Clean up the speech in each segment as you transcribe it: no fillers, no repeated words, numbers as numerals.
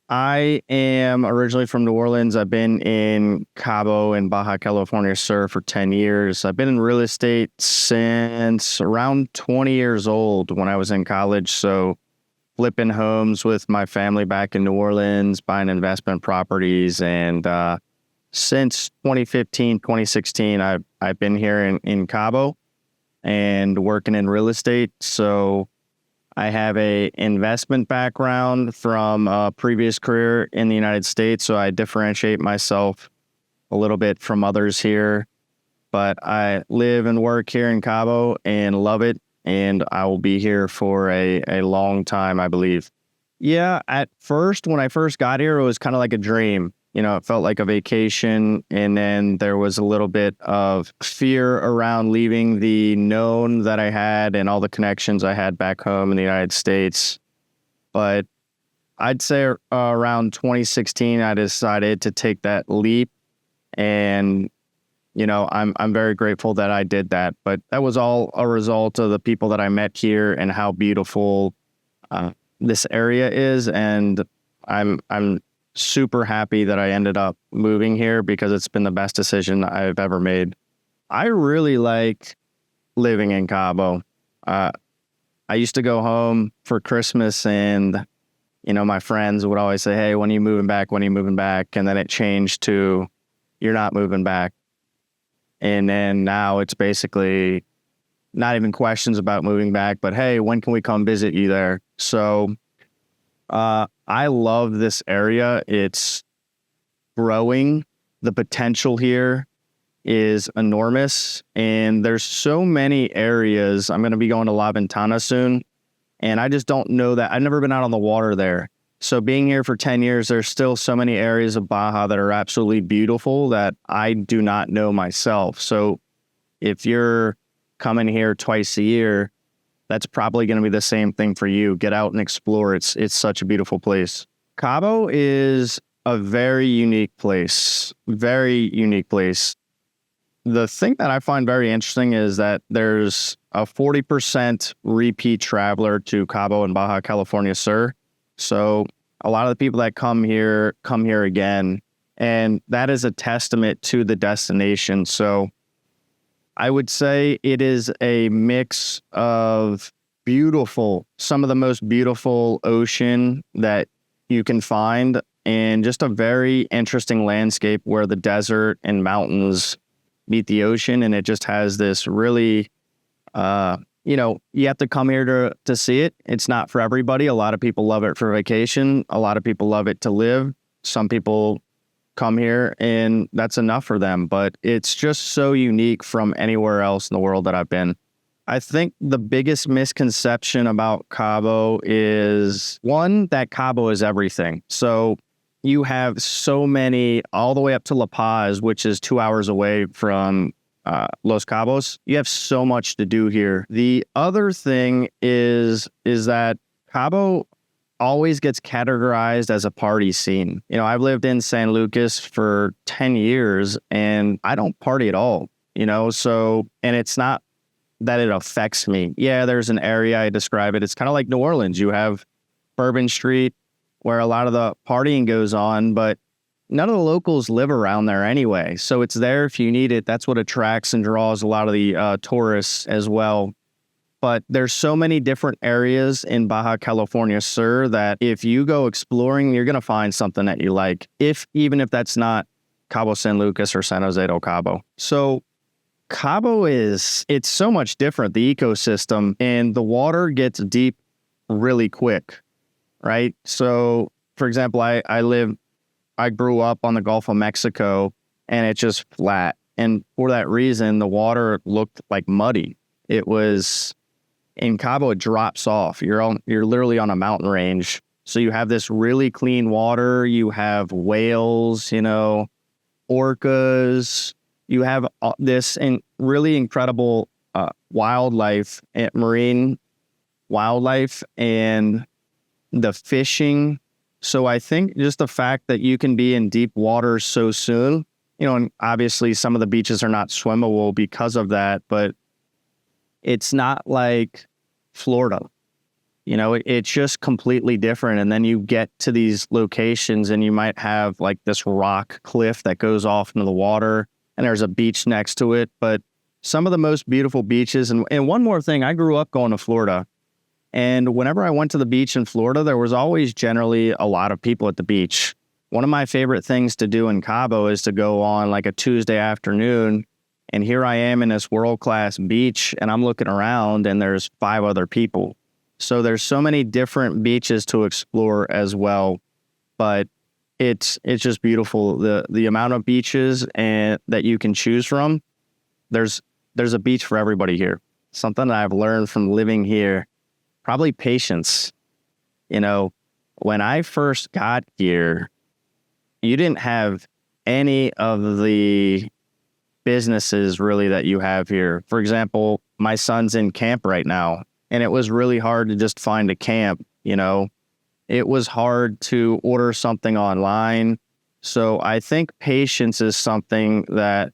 I am originally from New Orleans. I've been in Cabo and Baja California Sur for 10 years. I've been in real estate since around 20 years old when I was in college. So flipping homes with my family back in New Orleans, buying investment properties. And since 2015, 2016, I've been here in Cabo and working in real estate. So I have a investment background from a previous career in the United States, so I differentiate myself a little bit from others here. But I live and work here in Cabo and love it, and I will be here for a long time, I believe. Yeah, at first, when I first got here, it was kind of like a dream. It felt like a vacation. And then there was a little bit of fear around leaving the known that I had and all the connections I had back home in the United States. But I'd say around 2016, I decided to take that leap. And, I'm very grateful that I did that. But that was all a result of the people that I met here and how beautiful this area is. And I'm super happy that I ended up moving here because it's been the best decision I've ever made. I really like living in Cabo. I used to go home for Christmas and, my friends would always say, hey, when are you moving back? When are you moving back? And then it changed to, you're not moving back. And then now it's basically not even questions about moving back, but hey, when can we come visit you there? So I love this area. It's growing. The potential here is enormous. And there's so many areas. I'm going to be going to La Ventana soon. And I just don't know that. I've never been out on the water there. So being here for 10 years, there's still so many areas of Baja that are absolutely beautiful that I do not know myself. So if you're coming here twice a year, that's probably going to be the same thing for you. Get out and explore. It's such a beautiful place. Cabo is a very unique place. Very unique place. The thing that I find very interesting is that there's a 40% repeat traveler to Cabo and Baja California Sur. So a lot of the people that come here again. And that is a testament to the destination. So I would say it is a mix of some of the most beautiful ocean that you can find, and just a very interesting landscape where the desert and mountains meet the ocean. And it just has this really, you have to come here to see it. It's not for everybody. A lot of people love it for vacation. A lot of people love it to live. Some people come here and that's enough for them, but it's just so unique from anywhere else in the world that I've been. I think the biggest misconception about Cabo is, one, that Cabo is everything. So you have so many, all the way up to La Paz, which is 2 hours away from Los Cabos. You have so much to do here. The other thing is that Cabo always gets categorized as a party scene. I've lived in San Lucas for 10 years and I don't party at all, so, and it's not that it affects me. Yeah, there's an area, I describe it. It's kind of like New Orleans. You have Bourbon Street where a lot of the partying goes on, but none of the locals live around there anyway. So it's there if you need it. That's what attracts and draws a lot of the tourists as well. But there's so many different areas in Baja California Sur that if you go exploring, you're going to find something that you like, even if that's not Cabo San Lucas or San Jose del Cabo. So Cabo it's so much different, the ecosystem, and the water gets deep really quick, right? So, for example, I grew up on the Gulf of Mexico and it's just flat. And for that reason, the water looked like muddy. It was, in Cabo, it drops off. You're literally on a mountain range. So you have this really clean water. You have whales, orcas. You have this really incredible wildlife, marine wildlife, and the fishing. So I think just the fact that you can be in deep water so soon, and obviously some of the beaches are not swimmable because of that, but it's not like Florida. It's just completely different. And then you get to these locations and you might have like this rock cliff that goes off into the water and there's a beach next to it. But some of the most beautiful beaches. And one more thing, I grew up going to Florida. And whenever I went to the beach in Florida, there was always generally a lot of people at the beach. One of my favorite things to do in Cabo is to go on like a Tuesday afternoon. And here I am in this world-class beach and I'm looking around and there's 5 other people. So there's so many different beaches to explore as well. But it's just beautiful. The amount of beaches and that you can choose from, there's a beach for everybody here. Something that I've learned from living here. Probably patience. When I first got here, you didn't have any of the businesses really that you have here. For example, my son's in camp right now, and it was really hard to just find a camp. It was hard to order something online. So I think patience is something that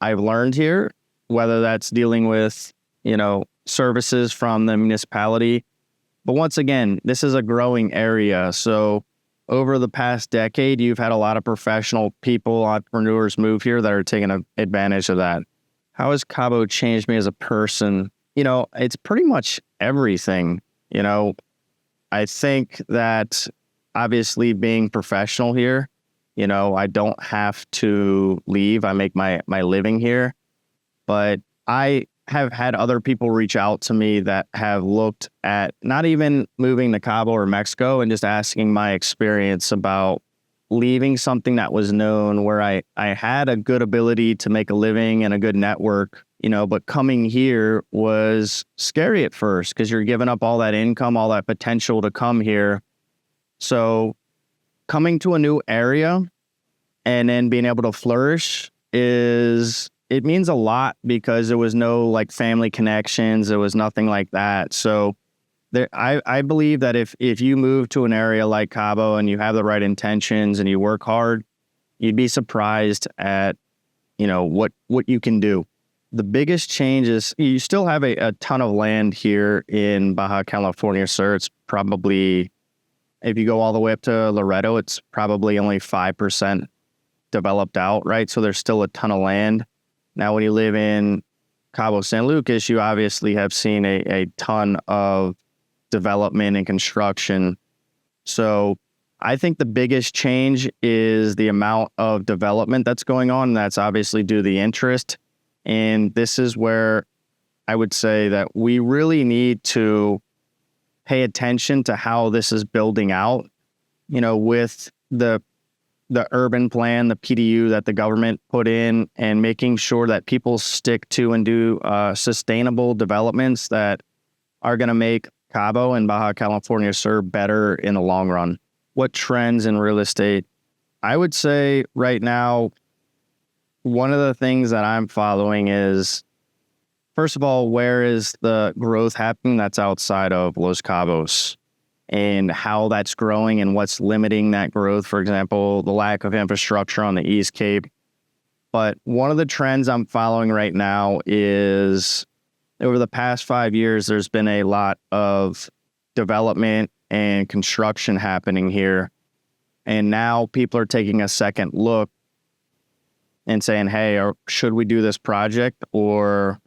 I've learned here, whether that's dealing with, services from the municipality. But once again, this is a growing area. So over the past decade, you've had a lot of professional people, entrepreneurs move here that are taking advantage of that. How has Cabo changed me as a person? It's pretty much everything. I think that obviously being professional here, I don't have to leave. I make my living here. But I have had other people reach out to me that have looked at not even moving to Cabo or Mexico and just asking my experience about leaving something that was known where I had a good ability to make a living and a good network, but coming here was scary at first because you're giving up all that income, all that potential to come here. So coming to a new area and then being able to flourish it means a lot because there was no like family connections. There was nothing like that. So I believe that if you move to an area like Cabo and you have the right intentions and you work hard, you'd be surprised at, what you can do. The biggest change is you still have a ton of land here in Baja California Sur. It's probably, if you go all the way up to Loreto, it's probably only 5% developed out, right? So there's still a ton of land. Now, when you live in Cabo San Lucas, you obviously have seen a ton of development and construction. So I think the biggest change is the amount of development that's going on. And that's obviously due to the interest. And this is where I would say that we really need to pay attention to how this is building out, with the urban plan, the PDU that the government put in, and making sure that people stick to and do sustainable developments that are going to make Cabo and Baja California Sur better in the long run. What trends in real estate? I would say right now, one of the things that I'm following is, first of all, where is the growth happening that's outside of Los Cabos? And how that's growing and what's limiting that growth. For example, the lack of infrastructure on the East Cape. But one of the trends I'm following right now is over the past 5 years, there's been a lot of development and construction happening here. And now people are taking a second look and saying, hey, should we do this project or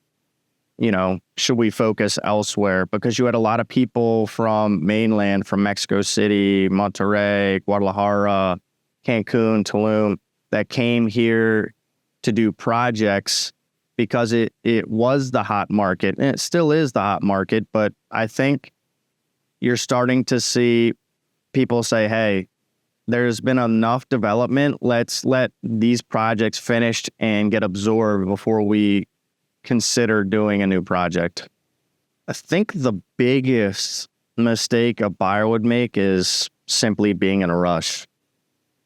should we focus elsewhere? Because you had a lot of people from mainland, from Mexico City, Monterrey, Guadalajara, Cancun, Tulum, that came here to do projects because it was the hot market. And it still is the hot market, but I think you're starting to see people say, hey, there's been enough development. Let's let these projects finish and get absorbed before we consider doing a new project. I think the biggest mistake a buyer would make is simply being in a rush.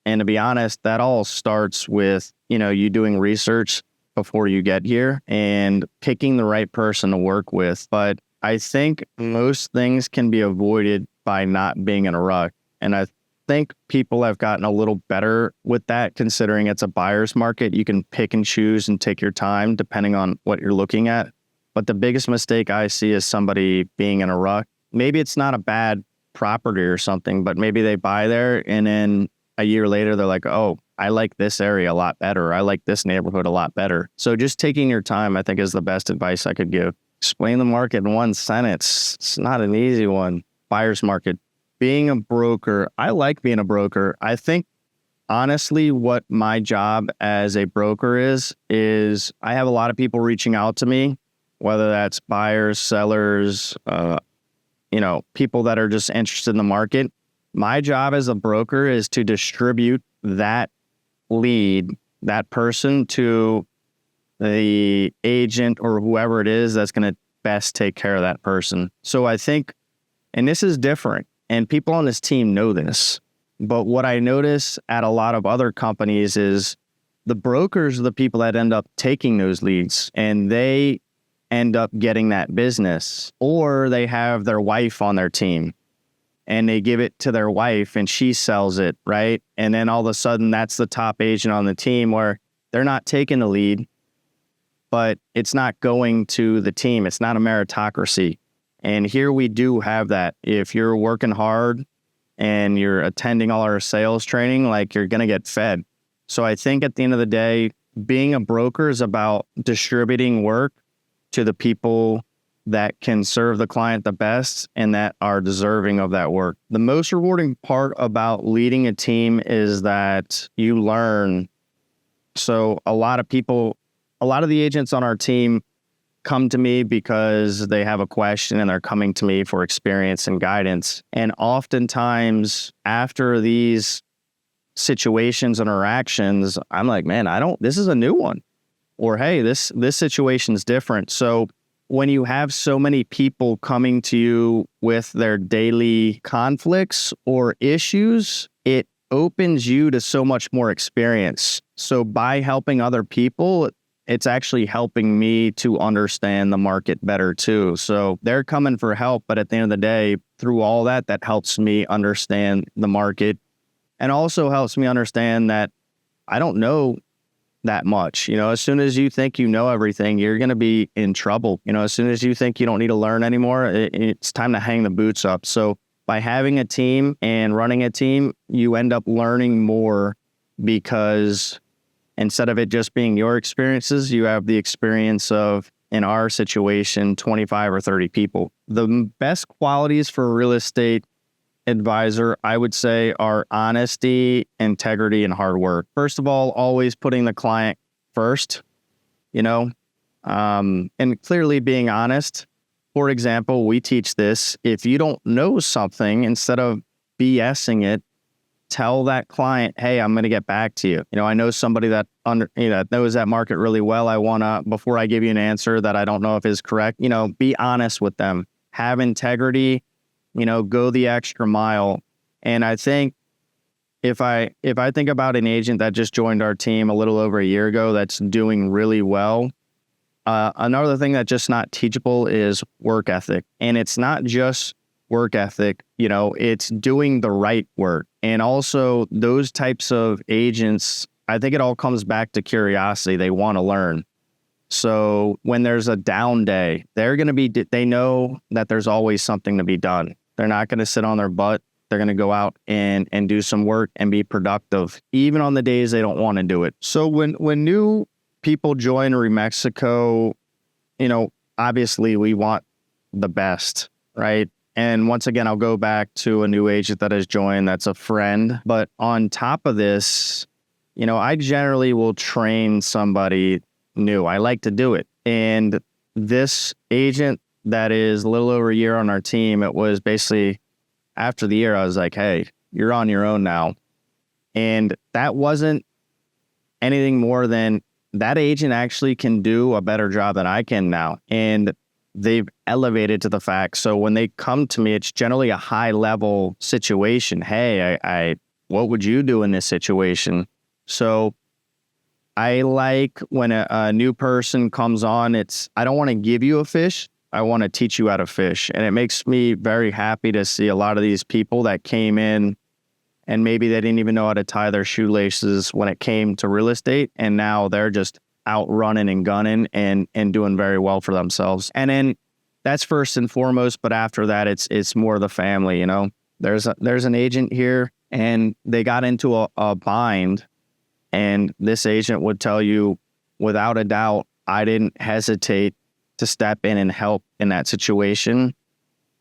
And to be honest, that all starts with, you doing research before you get here and picking the right person to work with. But I think most things can be avoided by not being in a rush. And I think people have gotten a little better with that, considering it's a buyer's market. You can pick and choose and take your time depending on what you're looking at. But the biggest mistake I see is somebody being in a rush maybe it's not a bad property or something, but maybe they buy there and then a year later they're like, oh, I like this area a lot better. I like this neighborhood a lot better. So just taking your time, I think, is the best advice I could give. Explain the market in one sentence. It's not an easy one. Buyer's market. Being a broker, I like being a broker. I think, honestly, what my job as a broker is I have a lot of people reaching out to me, whether that's buyers, sellers, people that are just interested in the market. My job as a broker is to distribute that lead, that person, to the agent or whoever it is that's going to best take care of that person. So I think, and this is different, and people on this team know this, but what I notice at a lot of other companies is the brokers are the people that end up taking those leads, and they end up getting that business, or they have their wife on their team and they give it to their wife and she sells it, right? And then all of a sudden that's the top agent on the team, where they're not taking the lead, but it's not going to the team. It's not a meritocracy. And here we do have that. If you're working hard and you're attending all our sales training, like, you're going to get fed. So I think at the end of the day, being a broker is about distributing work to the people that can serve the client the best and that are deserving of that work. The most rewarding part about leading a team is that you learn. So a lot of the agents on our team come to me because they have a question and they're coming to me for experience and guidance. And oftentimes after these situations, interactions, I'm like, man, this is a new one. Or, hey, this situation's different. So when you have so many people coming to you with their daily conflicts or issues, it opens you to so much more experience. So by helping other people, it's actually helping me to understand the market better too. So they're coming for help, but at the end of the day, through all that helps me understand the market, and also helps me understand that I don't know that much. As soon as you think you know everything, you're going to be in trouble. As soon as you think you don't need to learn anymore, it's time to hang the boots up. So by having a team and running a team, you end up learning more, because instead of it just being your experiences, you have the experience of, in our situation, 25 or 30 people. The best qualities for a real estate advisor, I would say, are honesty, integrity, and hard work. First of all, always putting the client first, and clearly being honest. For example, we teach this. If you don't know something, instead of BSing it, tell that client, hey, I'm going to get back to you. I know somebody that knows that market really well. I want to, before I give you an answer that I don't know if is correct, be honest with them, have integrity, go the extra mile. And I think if I think about an agent that just joined our team a little over a year ago that's doing really well, another thing that's just not teachable is work ethic. And it's not just work ethic, it's doing the right work. And also those types of agents, I think it all comes back to curiosity. They want to learn. So when there's a down day, they know that there's always something to be done. They're not going to sit on their butt. They're going to go out and do some work and be productive, even on the days they don't want to do it. So when new people join REmexico, obviously we want the best, right? And once again, I'll go back to a new agent that has joined that's a friend. But on top of this, I generally will train somebody new. I like to do it. And this agent that is a little over a year on our team, it was basically after the year, I was like, hey, you're on your own now. And that wasn't anything more than that agent actually can do a better job than I can now. And they've elevated to the fact. So when they come to me, it's generally a high level situation. Hey, I what would you do in this situation? So I like when a new person comes on, I don't want to give you a fish. I want to teach you how to fish. And it makes me very happy to see a lot of these people that came in and maybe they didn't even know how to tie their shoelaces when it came to real estate. And now they're just out running and gunning and doing very well for themselves. And then that's first and foremost. But after that, it's more the family. You know, there's an agent here, and they got into a bind, and this agent would tell you, without a doubt, I didn't hesitate to step in and help in that situation.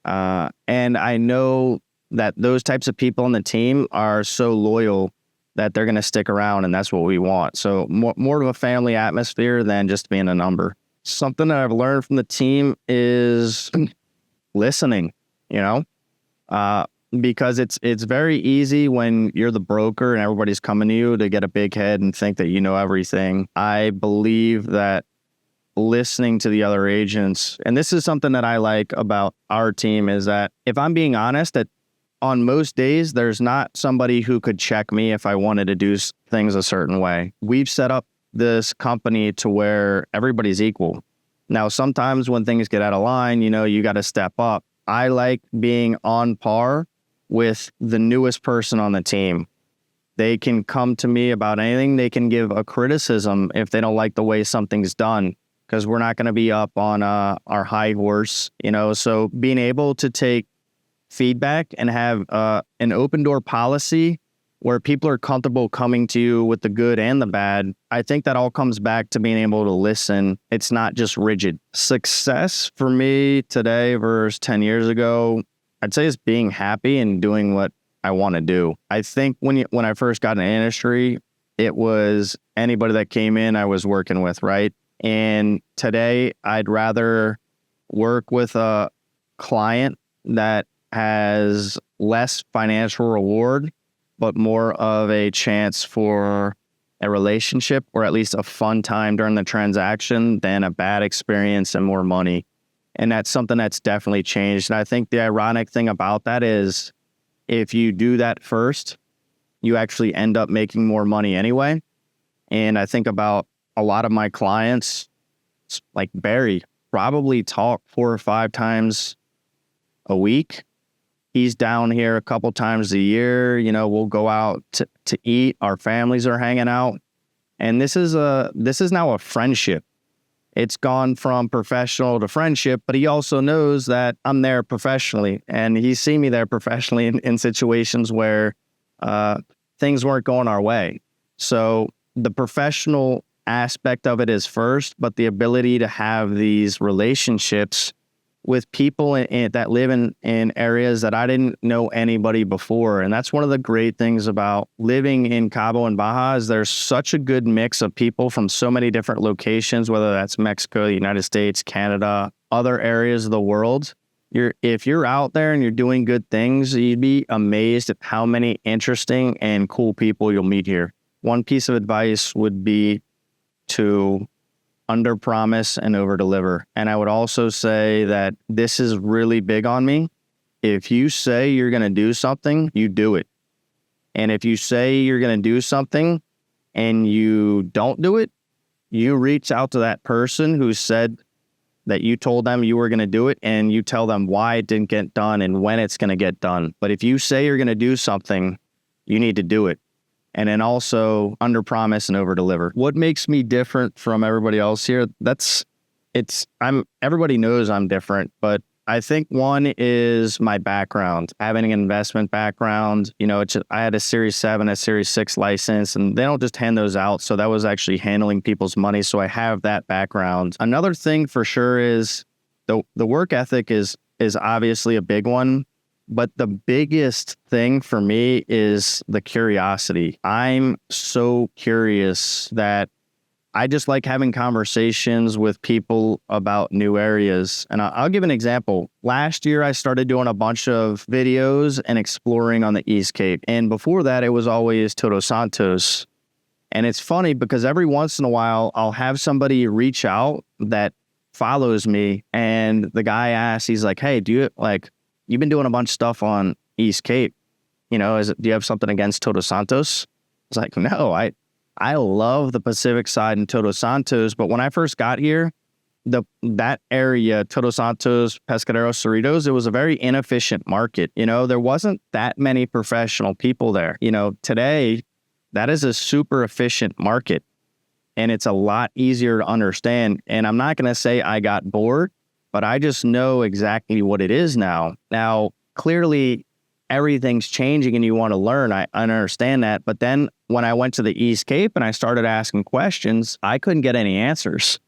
And I know that those types of people on the team are so loyal that they're going to stick around, and that's what we want. So more of a family atmosphere than just being a number. Something that I've learned from the team is listening, you know, because it's very easy when you're the broker and everybody's coming to you to get a big head and think that you know everything. I believe that listening to the other agents, and this is something that I like about our team, is that if I'm being honest, that on most days, there's not somebody who could check me if I wanted to do things a certain way. We've set up this company to where everybody's equal. Now, sometimes when things get out of line, you know, you got to step up. I like being on par with the newest person on the team. They can come to me about anything. They can give a criticism if they don't like the way something's done, because we're not going to be up on our high horse, you know. So being able to take feedback and have an open door policy where people are comfortable coming to you with the good and the bad, I think that all comes back to being able to listen. It's not just rigid. Success for me today versus 10 years ago, I'd say, is being happy and doing what I want to do. I think when I first got in the industry, it was anybody that came in I was working with, right? And today I'd rather work with a client that has less financial reward, but more of a chance for a relationship, or at least a fun time during the transaction, than a bad experience and more money. And that's something that's definitely changed. And I think the ironic thing about that is, if you do that first, you actually end up making more money anyway. And I think about a lot of my clients, like Barry, probably talk 4 or 5 times a week. He's down here a couple times a year. You know, we'll go out to eat. Our families are hanging out. And this is now a friendship. It's gone from professional to friendship, but he also knows that I'm there professionally, and he's seen me there professionally in situations where things weren't going our way. So the professional aspect of it is first, but the ability to have these relationships with people that live in areas that I didn't know anybody before. And that's one of the great things about living in Cabo and Baja, is there's such a good mix of people from so many different locations, whether that's Mexico, the United States, Canada, other areas of the world. If you're out there and you're doing good things, you'd be amazed at how many interesting and cool people you'll meet here. One piece of advice would be to under promise and over deliver. And I would also say that this is really big on me. If you say you're going to do something, you do it. And if you say you're going to do something and you don't do it, you reach out to that person who said that you told them you were going to do it, and you tell them why it didn't get done and when it's going to get done. But if you say you're going to do something, you need to do it. And then also under promise and over deliver. What makes me different from everybody else here? Everybody knows I'm different, but I think one is my background, having an investment background. You know, I had a Series 7, a Series 6 license, and they don't just hand those out. So that was actually handling people's money. So I have that background. Another thing for sure is the work ethic is obviously a big one. But the biggest thing for me is the curiosity. I'm so curious that I just like having conversations with people about new areas. And I'll give an example. Last year, I started doing a bunch of videos and exploring on the East Cape. And before that, it was always Todos Santos. And it's funny because every once in a while, I'll have somebody reach out that follows me. And the guy asks, he's like, hey, you've been doing a bunch of stuff on East Cape. You know, do you have something against Todos Santos? It's like, no, I love the Pacific side and Todos Santos. But when I first got here, that area, Todos Santos, Pescaderos, Cerritos, it was a very inefficient market. You know, there wasn't that many professional people there. You know, today, that is a super efficient market, and it's a lot easier to understand. And I'm not going to say I got bored, but I just know exactly what it is now. Now, clearly, everything's changing and you want to learn. I understand that. But then when I went to the East Cape and I started asking questions, I couldn't get any answers.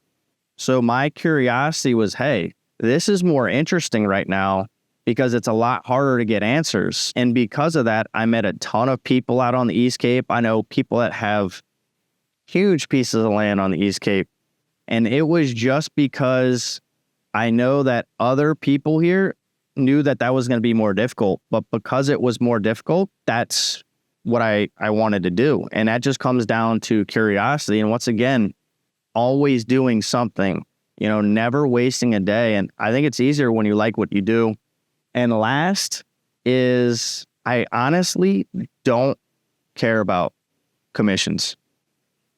So my curiosity was, hey, this is more interesting right now because it's a lot harder to get answers. And because of that, I met a ton of people out on the East Cape. I know people that have huge pieces of land on the East Cape. And it was just because I know that other people here knew that that was going to be more difficult. But because it was more difficult, that's what I wanted to do. And that just comes down to curiosity. And once again, always doing something, never wasting a day. And I think it's easier when you like what you do. And last is I honestly don't care about commissions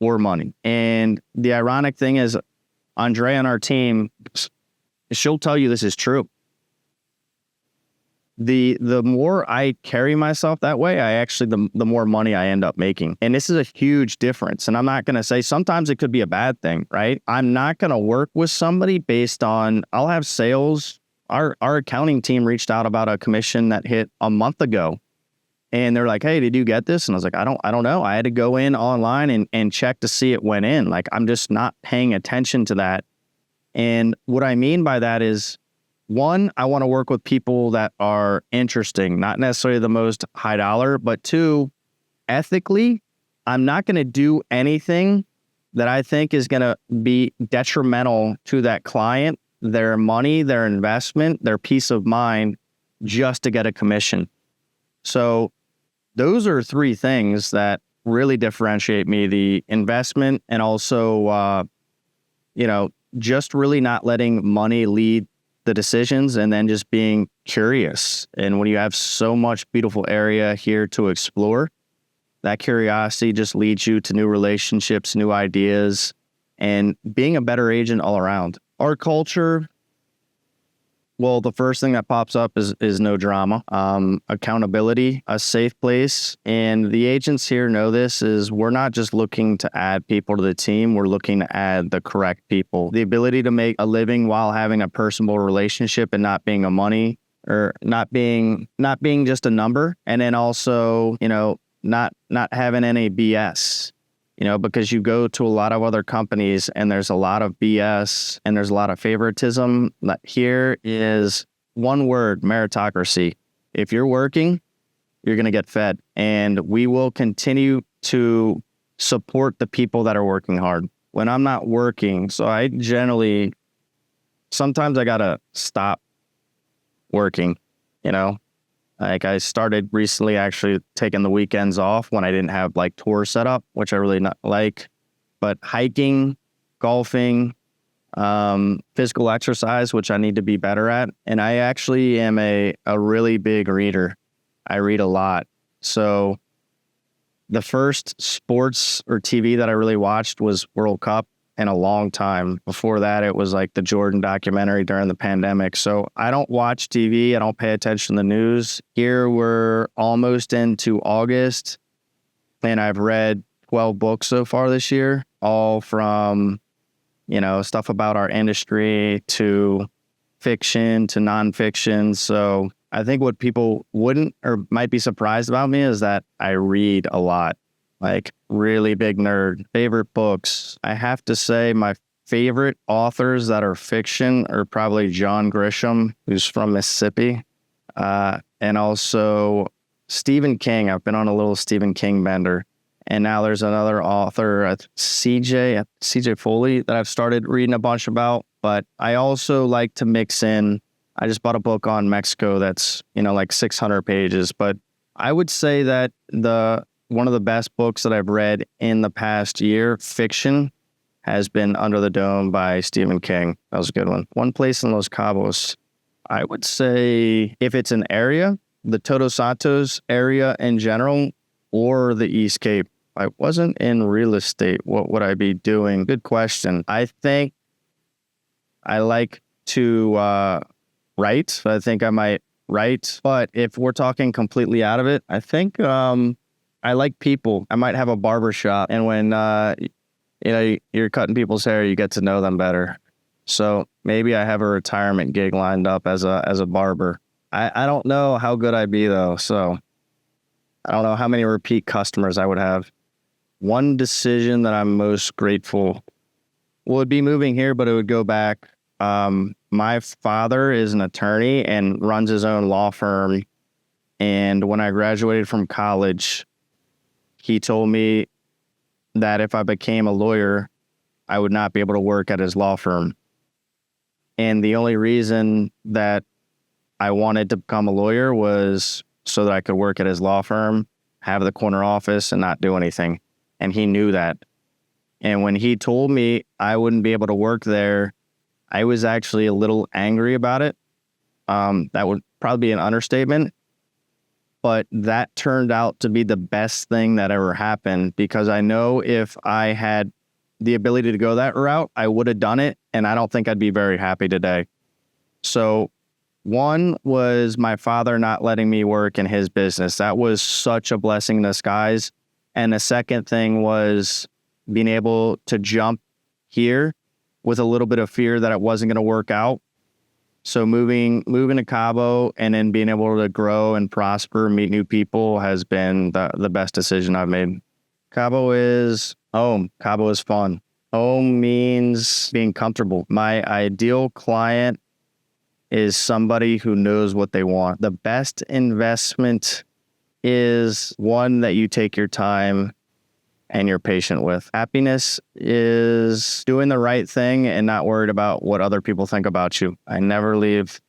or money. And the ironic thing is, Andrea on our team, she'll tell you this is true. The more I carry myself that way, the more money I end up making. And this is a huge difference. And I'm not going to say sometimes it could be a bad thing, right? I'm not going to work with somebody based on, I'll have sales. Our accounting team reached out about a commission that hit a month ago. And they're like, hey, did you get this? And I was like, I don't know. I had to go in online and check to see it went in. Like, I'm just not paying attention to that. And what I mean by that is, one, I want to work with people that are interesting, not necessarily the most high dollar, but two, ethically, I'm not going to do anything that I think is going to be detrimental to that client, their money, their investment, their peace of mind, just to get a commission. So those are three things that really differentiate me: the investment and also, just really not letting money lead the decisions, and then just being curious. And when you have so much beautiful area here to explore, that curiosity just leads you to new relationships, new ideas, and being a better agent all around. Our culture, well, the first thing that pops up is no drama, accountability, a safe place. And the agents here know this is we're not just looking to add people to the team. We're looking to add the correct people. The ability to make a living while having a personal relationship and not being a money or not being just a number. And then also, not having any BS. Because you go to a lot of other companies and there's a lot of BS and there's a lot of favoritism. Here is one word: meritocracy. If you're working, you're going to get fed. And we will continue to support the people that are working hard. When I'm not working, so I generally, sometimes I got to stop working, Like I started recently actually taking the weekends off when I didn't have like tours set up, which I really not like. But hiking, golfing, physical exercise, which I need to be better at. And I actually am a really big reader. I read a lot. So the first sports or TV that I really watched was World Cup in a long time. Before that, it was like the Jordan documentary during the pandemic. So I don't watch TV. I don't pay attention to the news. Here we're almost into August, and I've read 12 books so far this year, all from, stuff about our industry to fiction to nonfiction. So I think what people wouldn't or might be surprised about me is that I read a lot. Like, really big nerd. Favorite books. I have to say my favorite authors that are fiction are probably John Grisham, who's from Mississippi, and also Stephen King. I've been on a little Stephen King bender. And now there's another author, CJ Foley, that I've started reading a bunch about. But I also like to mix in, I just bought a book on Mexico that's, like 600 pages. But I would say that one of the best books that I've read in the past year, fiction, has been Under the Dome by Stephen King. That was a good one. One Place in Los Cabos. I would say if it's an area, the Todos Santos area in general, or the East Cape. I wasn't in real estate. What would I be doing? Good question. I think I like to write. I think I might write. But if we're talking completely out of it, I think I like people. I might have a barber shop, and when you're cutting people's hair, you get to know them better. So maybe I have a retirement gig lined up as a barber. I don't know how good I'd be though. So I don't know how many repeat customers I would have. One decision that I'm most grateful would be moving here, but it would go back. My father is an attorney and runs his own law firm. And when I graduated from college, he told me that if I became a lawyer, I would not be able to work at his law firm. And the only reason that I wanted to become a lawyer was so that I could work at his law firm, have the corner office, and not do anything. And he knew that. And when he told me I wouldn't be able to work there, I was actually a little angry about it. That would probably be an understatement. But that turned out to be the best thing that ever happened, because I know if I had the ability to go that route, I would have done it. And I don't think I'd be very happy today. So one was my father not letting me work in his business. That was such a blessing in disguise. And the second thing was being able to jump here with a little bit of fear that it wasn't going to work out. So moving to Cabo and then being able to grow and prosper, meet new people has been the best decision I've made. Cabo is home. Cabo is fun. Home means being comfortable. My ideal client is somebody who knows what they want. The best investment is one that you take your time and you're patient with. Happiness is doing the right thing and not worried about what other people think about you. I never leave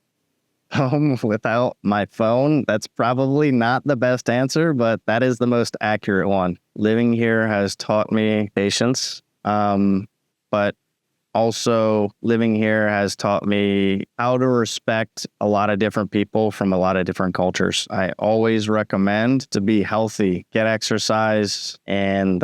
home without my phone. That's probably not the best answer, but that is the most accurate one. Living here has taught me patience, but also living here has taught me how to respect a lot of different people from a lot of different cultures. I always recommend to be healthy, get exercise, and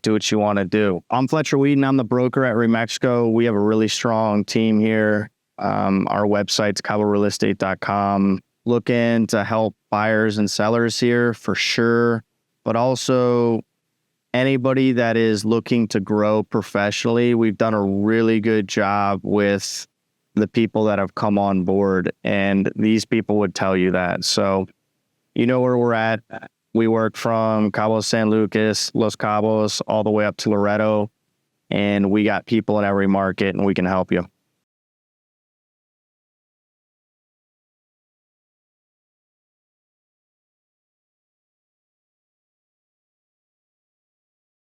do what you want to do. I'm Fletcher Wheaton. I'm the broker at REmexico. We have a really strong team here. Our website's caborealestate.com. Looking to help buyers and sellers here for sure, but also anybody that is looking to grow professionally. We've done a really good job with the people that have come on board, and these people would tell you that. So you know where we're at. We work from Cabo San Lucas, Los Cabos, all the way up to Loreto, and we got people in every market, and we can help you.